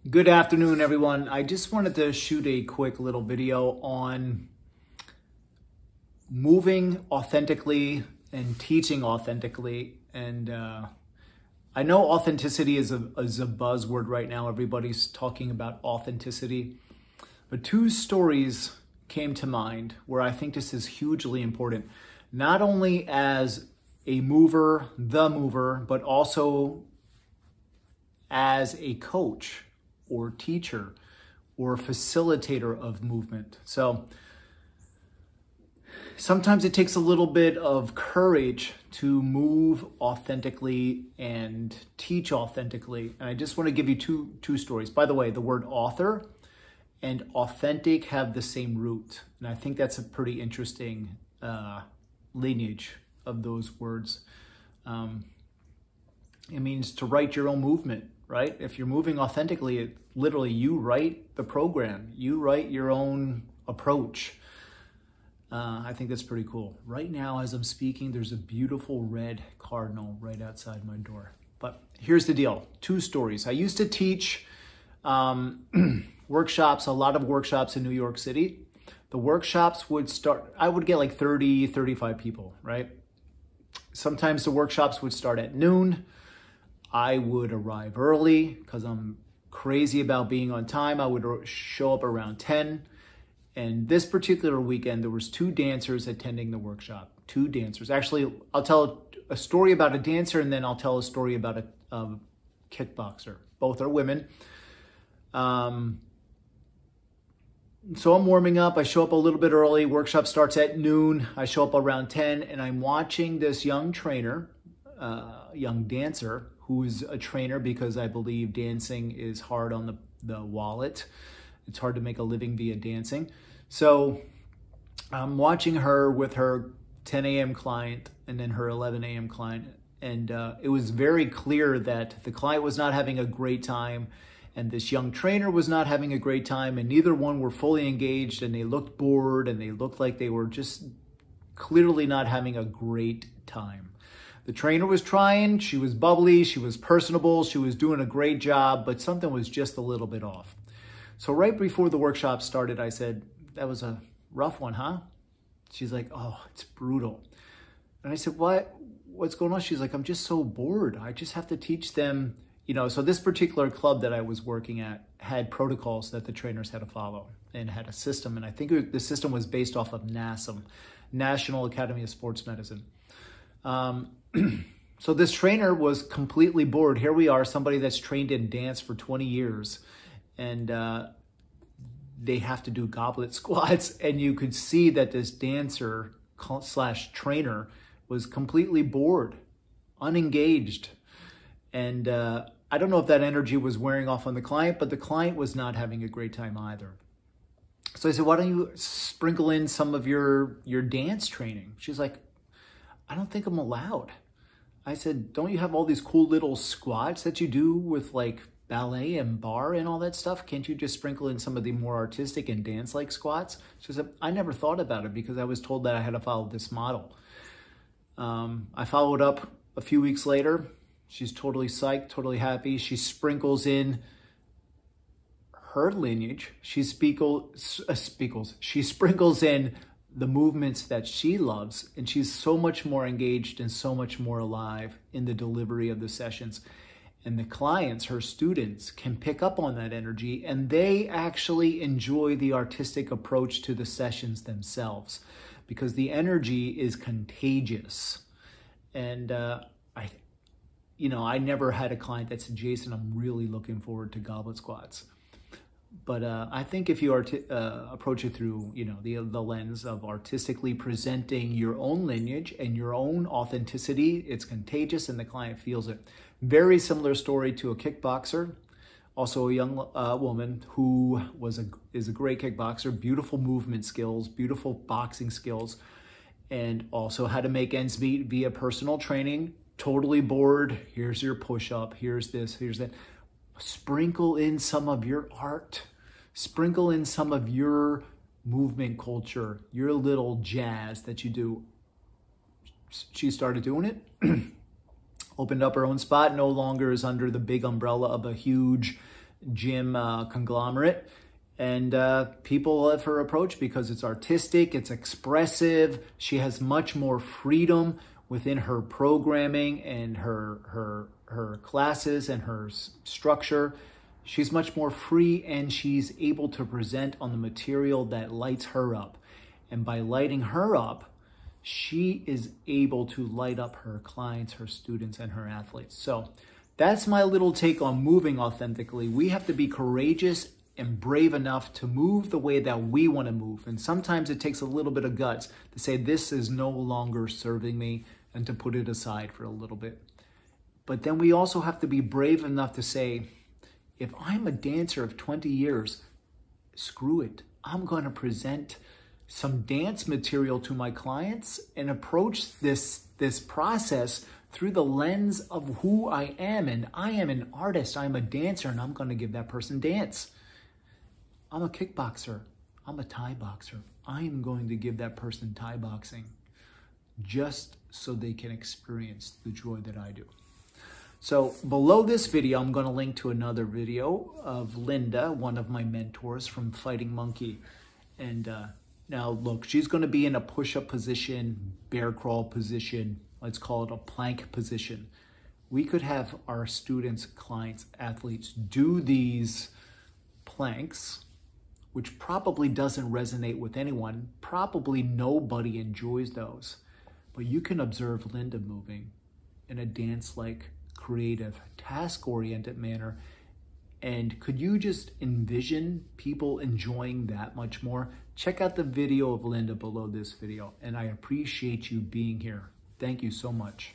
Good afternoon, everyone. I just wanted to shoot a quick little video on moving authentically and teaching authentically. And I know authenticity is a buzzword right now. Everybody's talking about authenticity. But two stories came to mind where I think this is hugely important, not only as a mover, but also as a coach or teacher or facilitator of movement. So sometimes it takes a little bit of courage to move authentically and teach authentically. And I just want to give you two stories. By the way, the word author and authentic have the same root. And I think that's a pretty interesting lineage of those words. It means to write your own movement, right? If you're moving authentically, literally you write the program, you write your own approach. I think that's pretty cool. Right now, as I'm speaking, there's a beautiful red cardinal right outside my door. But here's the deal, two stories. I used to teach workshops, a lot of workshops in New York City. The workshops would start, I would get like 30, 35 people, right? Sometimes the workshops would start at noon. I would arrive early because I'm crazy about being on time. I would show up around 10. And this particular weekend, there was two dancers attending the workshop. Two dancers. Actually, I'll tell a story about a dancer and then I'll tell a story about a kickboxer. Both are women. So I'm warming up. I show up a little bit early. Workshop starts at noon. I show up around 10 and I'm watching this young trainer, young dancer, who's a trainer because I believe dancing is hard on the wallet. It's hard to make a living via dancing. So I'm watching her with her 10 a.m. client and then her 11 a.m. client. And it was very clear that the client was not having a great time and this young trainer was not having a great time, and neither one were fully engaged, and they looked bored and they looked like they were just clearly not having a great time. The trainer was trying, she was bubbly, she was personable, she was doing a great job, but something was just a little bit off. So right before the workshop started, I said, "That was a rough one, huh?" She's like, "Oh, it's brutal." And I said, what's going on? She's like, "I'm just so bored. I just have to teach them." So this particular club that I was working at had protocols that the trainers had to follow and had a system. And I think the system was based off of NASM, National Academy of Sports Medicine. So this trainer was completely bored. Here we are, somebody that's trained in dance for 20 years, and they have to do goblet squats. And you could see that this dancer / trainer was completely bored, unengaged. And I don't know if that energy was wearing off on the client, but the client was not having a great time either. So I said, "Why don't you sprinkle in some of your dance training?" She's like, "I don't think I'm allowed." I said, "Don't you have all these cool little squats that you do with like ballet and bar and all that stuff? Can't you just sprinkle in some of the more artistic and dance-like squats?" She said, "I never thought about it because I was told that I had to follow this model." I followed up a few weeks later. She's totally psyched, totally happy. She sprinkles in her lineage. She sprinkles in the movements that she loves, and she's so much more engaged and so much more alive in the delivery of the sessions. And the clients, her students, can pick up on that energy, and they actually enjoy the artistic approach to the sessions themselves because the energy is contagious. And I never had a client that said, "Jason, I'm really looking forward to goblet squats." But I think if you approach it through, the lens of artistically presenting your own lineage and your own authenticity, it's contagious and the client feels it. Very similar story to a kickboxer, also a young woman who is a great kickboxer, beautiful movement skills, beautiful boxing skills, and also had to make ends meet via personal training. Totally bored. Here's your push-up. Here's this. Here's that. Sprinkle in some of your art. Sprinkle in some of your movement culture, your little jazz that you do. She started doing it. Opened up her own spot. No longer is under the big umbrella of a huge gym conglomerate. And people love her approach because it's artistic, it's expressive. She has much more freedom within her programming and her classes and her structure. She's much more free, and she's able to present on the material that lights her up. And by lighting her up, she is able to light up her clients, her students, and her athletes. So that's my little take on moving authentically. We have to be courageous and brave enough to move the way that we want to move. And sometimes it takes a little bit of guts to say, this is no longer serving me, and to put it aside for a little bit. But then we also have to be brave enough to say, if I'm a dancer of 20 years, screw it. I'm going to present some dance material to my clients and approach this process through the lens of who I am. And I am an artist, I'm a dancer, and I'm going to give that person dance. I'm a kickboxer, I'm a Thai boxer. I'm going to give that person Thai boxing just so they can experience the joy that I do. So below this video, I'm going to link to another video of Linda, one of my mentors from Fighting Monkey. And now look, she's going to be in a push-up position, bear crawl position, let's call it a plank position. We could have our students, clients, athletes do these planks, which probably doesn't resonate with anyone. Probably nobody enjoys those. But you can observe Linda moving in a dance-like, creative, task-oriented manner. And could you just envision people enjoying that much more? Check out the video of Linda below this video. And I appreciate you being here. Thank you so much.